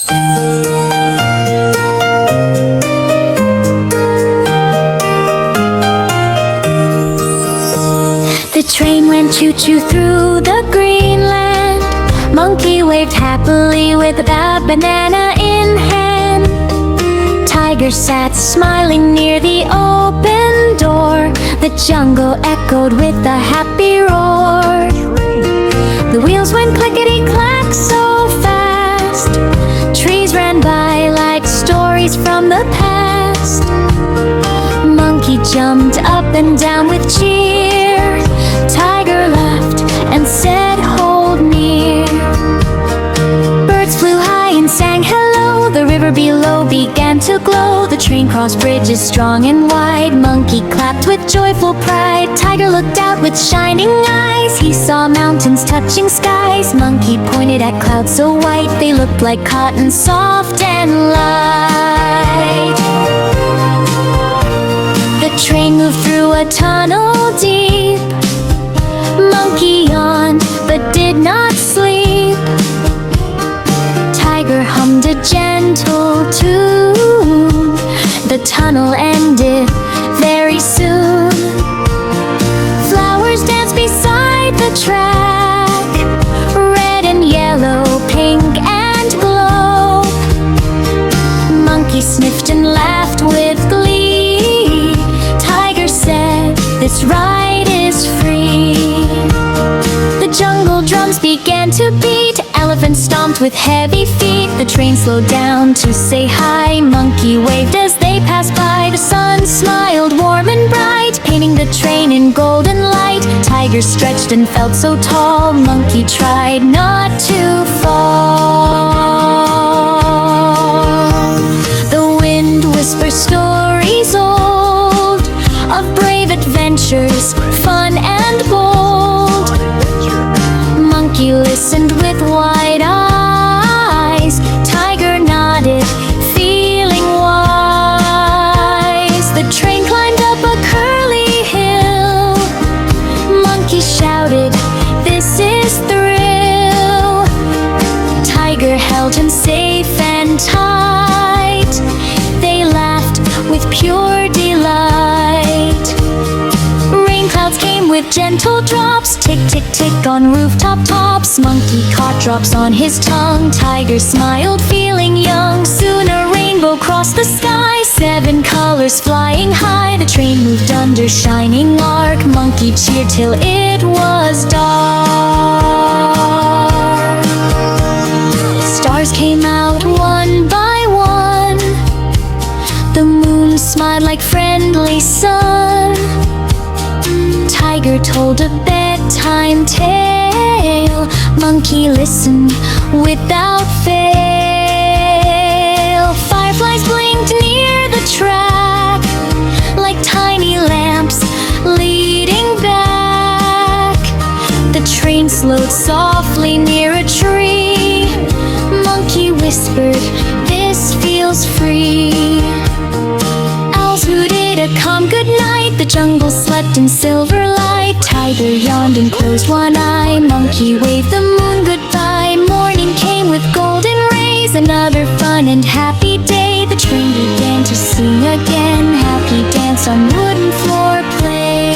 The train went choo-choo through the green land. Monkey waved happily with a banana in hand. Tiger sat smiling near the open door. The jungle echoed with a happy roar. The wheels went clickety-clack so fast. Trees ran by like stories from the past. Monkey jumped up and down with cheer. Tiger laughed and said, "Hold near." Birds flew high and sang hello. The river below began to glow. The train crossed bridges strong and wide. Monkey clapped with joyful pride. Tiger looked out with shining eyes. He saw mountains touching skies. Monkey pointed at clouds so white they looked like cotton, soft and light. The train moved through a tunnel deep. Monkey yawned but did not sleep. Tiger hummed a gentle tune. The tunnel ended very soon. Flowers danced beside the track, red and yellow, pink and glow. Monkey sniffed and laughed with glee. Tiger said, "This ride is free." The jungle drums began to beat. Elephants stomped with heavy feet. The train slowed down to say hi. Monkey waved as they passed by. The sun smiled warm and bright, painting the train in golden light. Tiger stretched and felt so tall. Monkey tried not to fall. The wind whispers stories old of brave adventures, fun and bold. Monkey listened with wide eyes. Tiger nodded, feeling wise. The train climbed up a curly hill. Monkey shouted, "This is thrill." Tiger held him safe and tight. They laughed with pure delight. Rain clouds came with gentle drops. Tick, tick, tick on rooftop tops. Monkey caught drops on his tongue. Tiger smiled, feeling young. Soon a rainbow crossed the sky. 7 colors flying high. The train moved under shining arc. Monkey cheered till it was dark. Stars came out one by one. The moon smiled like friendly sun. Tiger told a bedtime tale. Monkey listened without fail. Fireflies blinked near the track like tiny lamps leading back. The train slowed softly near a tree. Monkey whispered, "This feels free." Owls hooted a calm good night. The jungle slept in silver light. Tiger yawned and closed one eye. Monkey waved the moon goodbye. Morning came with golden rays. Another fun and happy day. The train began to sing again. Happy dance on wooden floor play.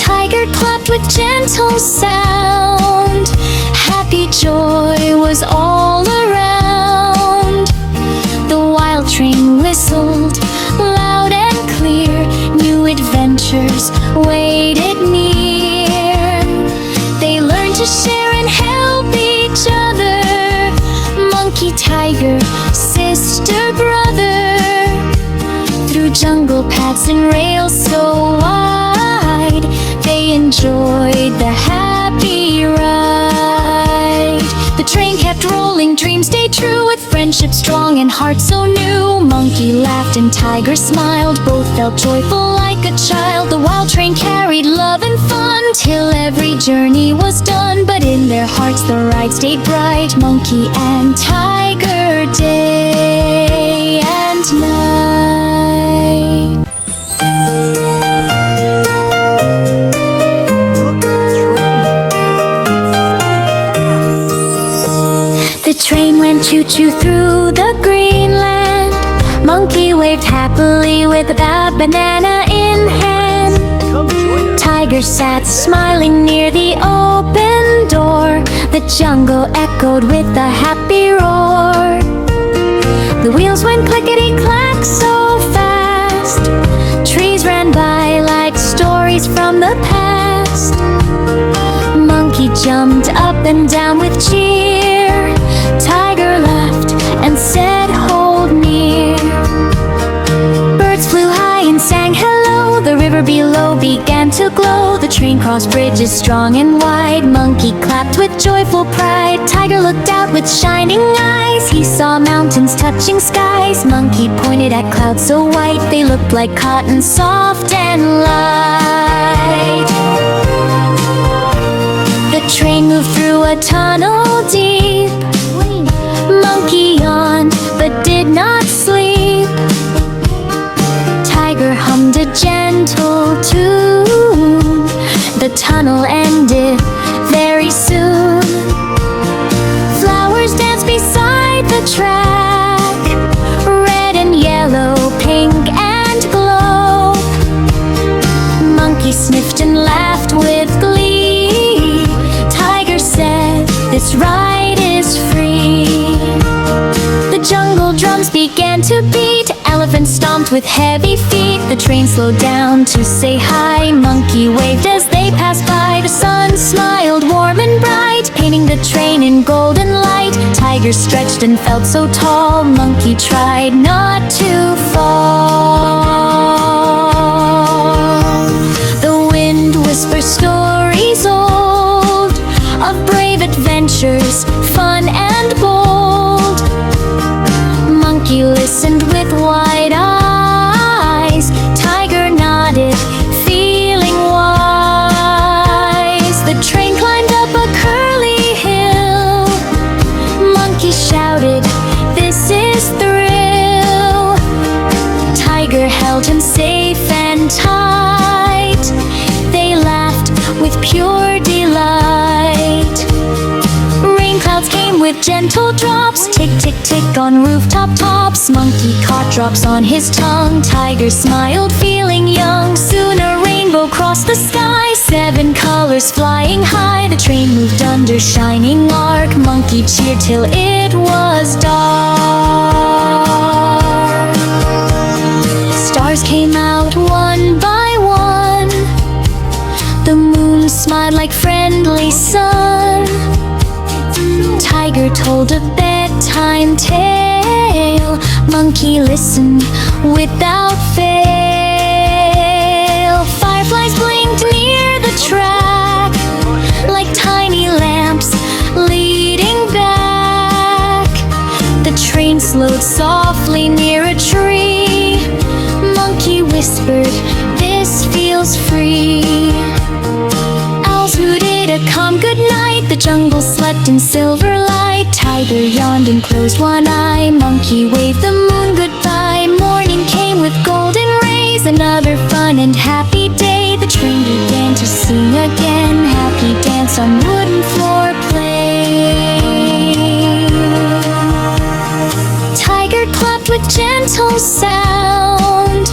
Tiger clapped with gentle sound. Happy joy was all around. The wild train whistled loud and clear. New adventures waited near. They learned to share and help each other. Monkey, tiger, sister, brother. Through jungle paths and rails so wide, they enjoyed the happy ride. The train kept rolling, dreams stayed true. With friendship strong and heart so new. Monkey laughed and tiger smiled. Both felt joyful like a child. The wild train carried love and fun till every journey was done. But in their hearts the ride stayed bright. Monkey and tiger, day and night. train went choo-choo through the green land. Monkey waved happily with a banana in hand. Tiger sat smiling near the open door. The jungle echoed with a happy roar. The wheels went clickety-clack so fast. Trees ran by like stories from the past. Monkey jumped up and down with cheer. Tiger laughed and said, "Hold near." Birds flew high and sang hello. The river below began to glow. The train crossed bridges strong and wide. Monkey clapped with joyful pride. Tiger looked out with shining eyes. He saw mountains touching skies. Monkey pointed at clouds so white they looked like cotton, soft and light. The train moved through a tunnel deep. Monkey yawned but did not sleep. Tiger hummed a gentle tune. The tunnel ended very soon. Flowers danced beside the track, red and yellow, pink and glow. Monkey sniffed and laughed with glee. Tiger said, "This ride is free." The jungle drums began to beat. Elephants stomped with heavy feet. The train slowed down to say hi. Monkey waved as they passed by. The sun smiled warm and bright, painting the train in golden light. Tiger stretched and felt so tall. Monkey tried not to fall. The wind whispered stories old of brave adventures, fun and bold. Monkey listened with wide eyes. Tiger nodded, feeling wise. The train climbed up a curly hill. Monkey shouted, "This is thrill." Tiger held him safe and tight. They laughed with pure delight. Rain clouds came with gentle drops. Tick, tick, tick on rooftop tops. Monkey caught drops on his tongue. Tiger smiled, feeling young. Soon a rainbow crossed the sky. 7 colors flying high. The train moved under shining arc. Monkey cheered till it was dark. Stars came out one by one. The moon smiled like friendly sun. Tiger told a bedtime tale. Monkey listened without fail. Fireflies blinked near the track like tiny lamps leading back. The train slowed softly near a tree. Monkey whispered, "This feels free." Owls hooted a calm good night. The jungle slept in silver light. Tiger yawned and closed one eye. Monkey waved the moon goodbye. Morning came with golden rays. Another fun and happy day. The train began to sing again. Happy dance on wooden floor play. Tiger clapped with gentle sound.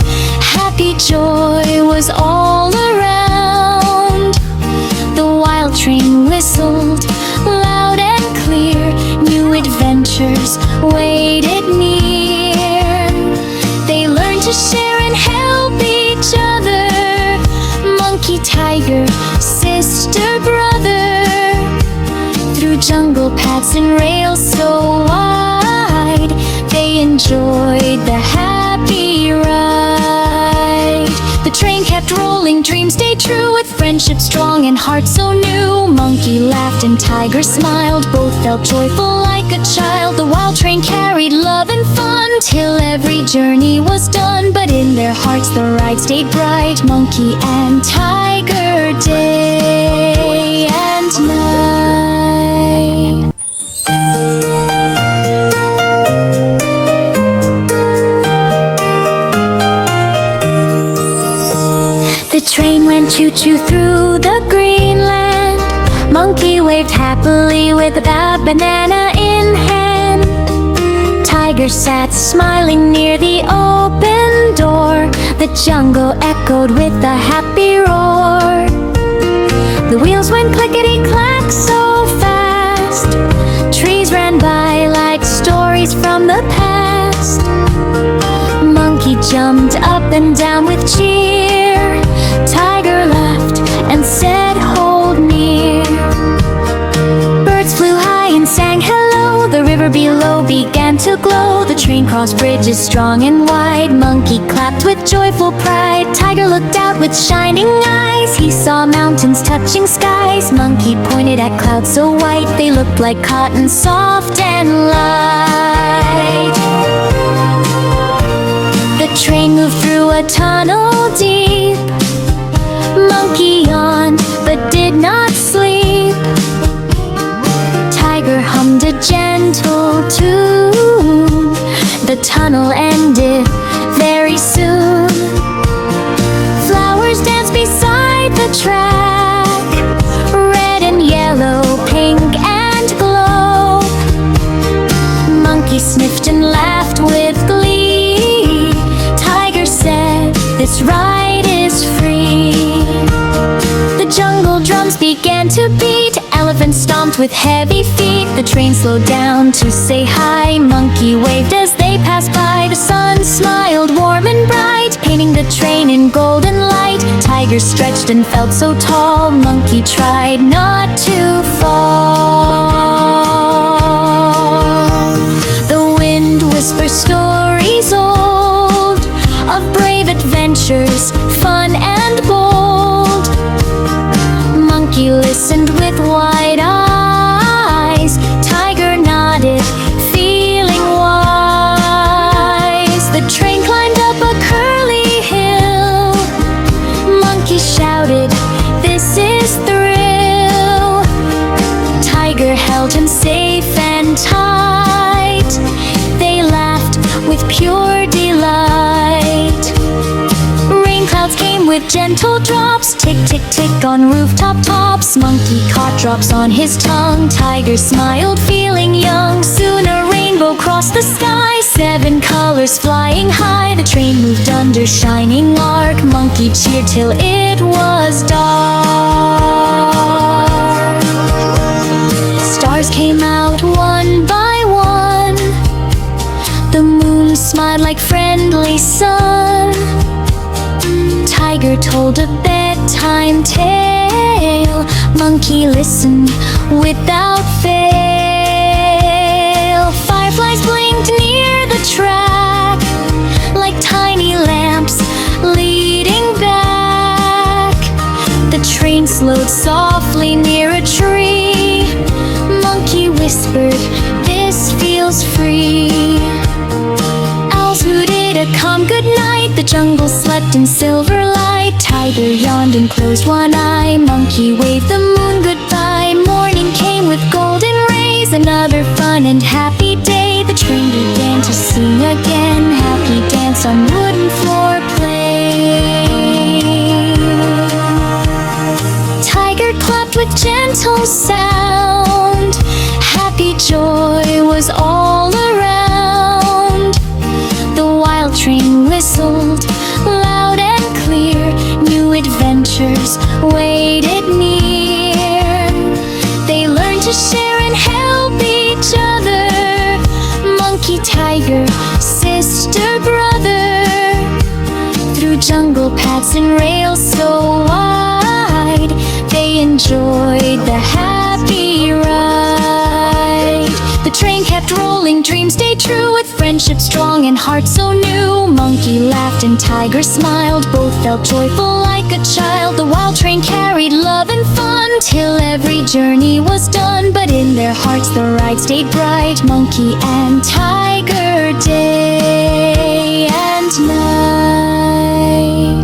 Happy joy was all around. The wild train whistled loud and clear. New adventures waited near. They learned to share and help each other. Monkey, tiger, sister, brother. Through jungle paths and rails so wide, they enjoyed the happy ride. The train kept rolling, dreams stayed true. With friendship strong and heart so new. Monkey laughed and tiger smiled. Both felt joyful like a child. The wild train carried love and fun till every journey was done. But in their hearts the ride stayed bright. Monkey and tiger, day and night. The train went choo-choo through the green land. Monkey waved waved happily with a banana in hand. Tiger sat smiling near the open door. The jungle echoed with a happy roar. The wheels went clickety-clack so fast. Trees ran by like stories from the past. Monkey jumped up and down with cheer. Tiger laughed and said, "Hold near." Birds flew high and sang hello. The river below began to glow. The train crossed bridges strong and wide. Monkey clapped with joyful pride. Tiger looked out with shining eyes. He saw mountains touching skies. Monkey pointed at clouds so white they looked like cotton, soft and light. The train moved through a tunnel deep. Monkey yawned but did not sleep. Tiger hummed a gentle tune. The tunnel ended very soon. Flowers danced beside the track, red and yellow, pink and glow. Monkey sniffed and laughed with glee. Tiger said, "This ride is free." The jungle drums began to beat. Elephants stomped with heavy feet. The train slowed down to say hi. Monkey waved as they passed by. The sun smiled warm and bright, painting the train in golden light. Tiger stretched and felt so tall. Monkey tried not to fall. The wind whispers stories old of brave adventures, fun and bold. Monkey listened with wide eyes. Tiger nodded, feeling wise. The train climbed up a curly hill. Monkey shouted, "This is thrill." Tiger held him safe and tight. They laughed with pure delight. Rain clouds came with gentle drops. Tick, tick, tick on rooftop tops. Monkey caught drops on his tongue. Tiger smiled, feeling young. Soon a rainbow crossed the sky. 7 colors flying high. The train moved under shining arc. Monkey cheered till it was dark. Stars came out one by one. The moon smiled like friendly sun. Tiger told a bedtime tale. Monkey listened without fail. Fireflies blinked near the track like tiny lamps leading back. The train slowed softly near a tree. Monkey whispered, "This feels free." Owls hooted a calm good night. The jungle slept in silver light. Tiger yawned and closed one eye. Monkey waved the moon goodbye. Morning came with golden rays. Another fun and happy day. The train began to sing again. Happy dance on wooden floor play. Tiger clapped with gentle sound. Happy joy was all around. The wild train whistled loud and clear. New adventures waited near. They learned to share and help each other. Monkey, tiger, sister, brother. Through jungle paths and rails so wide, they enjoyed the happy ride. The train kept rolling, dreams stayed true. With friendship strong and heart so new. Monkey laughed and tiger smiled. Both felt joyful like a child. The wild train carried love and fun till every journey was done. But in their hearts the ride stayed bright. Monkey and tiger, day and night.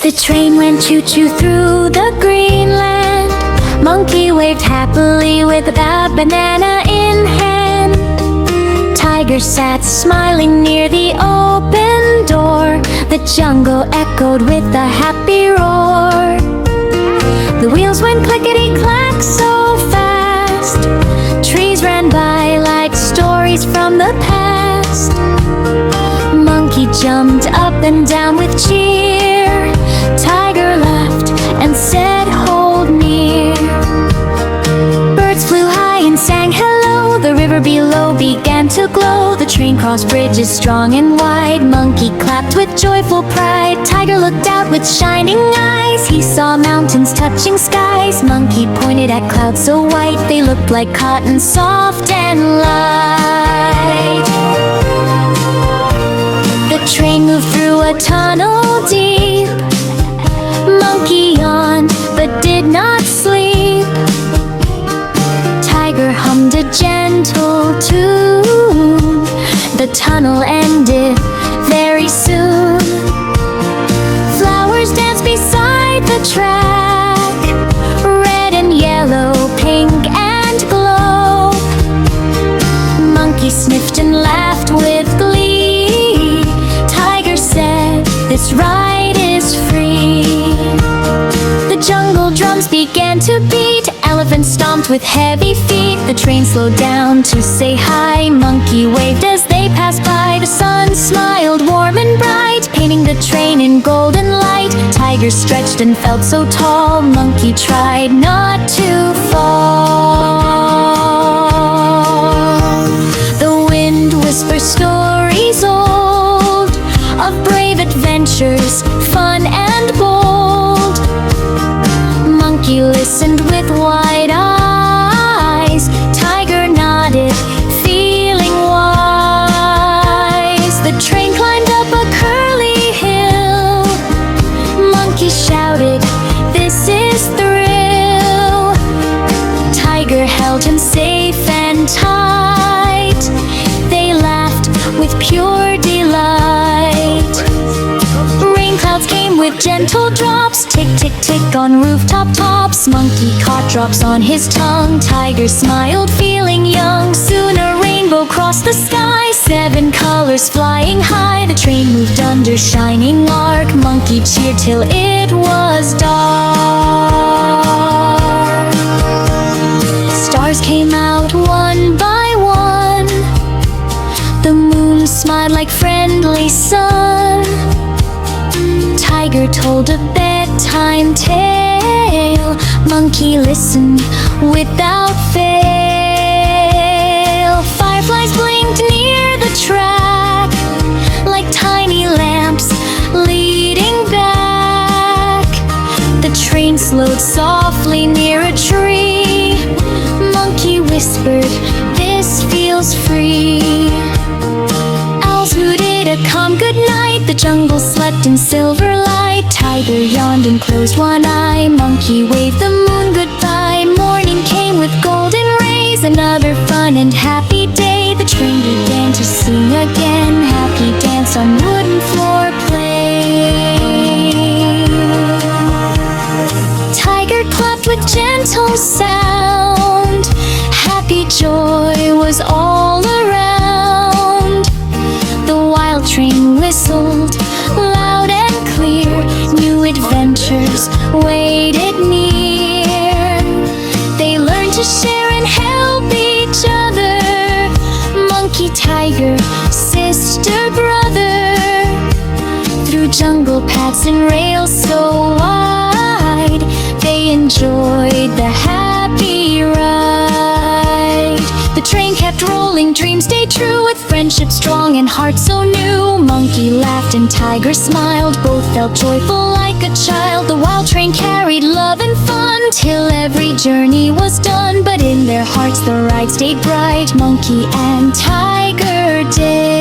The train went choo-choo through the green land. Monkey waved happily with a banana in hand. Tiger sat smiling near the open The jungle echoed with a happy roar. The wheels went clickety-clack so fast. Trees ran by like stories from the past. Monkey jumped up and down with cheer. Tiger laughed and said, "Hold near." Birds flew high and sang hello. The river below began to glow. The train crossed bridges strong and wide. Monkey clapped with joyful pride. Tiger looked out with shining eyes. He saw mountains touching skies. Monkey pointed at clouds so white they looked like cotton, soft and light. The train moved through a tunnel deep. Monkey yawned but did not sleep. Tiger hummed a gentle tune. The tunnel ended very soon. Flowers danced beside the track, red and yellow, pink and glow. Monkey sniffed and laughed with glee. Tiger said, "This ride is free." The jungle drums began to beat. Elephants stomped with heavy feet. The train slowed down to say hi. Monkey waved as they passed by. The sun smiled warm and bright, painting the train in golden light. Tiger stretched and felt so tall. Monkey tried not to fall. The wind whispered stories old of brave adventures, fun and bold. Monkey listened with wide eyes. Tiger nodded, feeling wise. The train climbed up a curly hill. Monkey shouted, "This is thrill." Tiger held him safe and tight. They laughed with pure delight. Rain clouds came with gentle drops. Tick, tick, tick on rooftop tops. Monkey caught drops on his tongue. Tiger smiled, feeling young. Soon a rainbow crossed the sky. 7 colors flying high. The train moved under shining arc. Monkey cheered till it was dark. Stars came out one by one. The moon smiled like friendly sun. Tiger told a bedtime tale. Monkey listened without fail. Fireflies blinked near the track like tiny lamps leading back. The train slowed softly near a tree. Monkey whispered, "This feels free." Owls hooted a calm good night. The jungle slept in silver light. Tiger yawned and closed one eye. Monkey waved the moon goodbye. Morning came with golden rays. Another fun and happy day. The train began to sing again. Happy dance on wooden floor play. Tiger clapped with gentle sound. Happy joy was all around. The wild train whistled loud and clear. New adventures waited near. They learned to share and help each other. Monkey, tiger, sister, brother. Through jungle paths and rails so wide, they enjoyed the happy ride. The train kept rolling, dreams stayed true. With friendship strong and heart so new. Monkey laughed and tiger smiled. Both felt joyful like a child. The wild train carried love and fun till every journey was done. But in their hearts the ride stayed bright. Monkey and tiger day.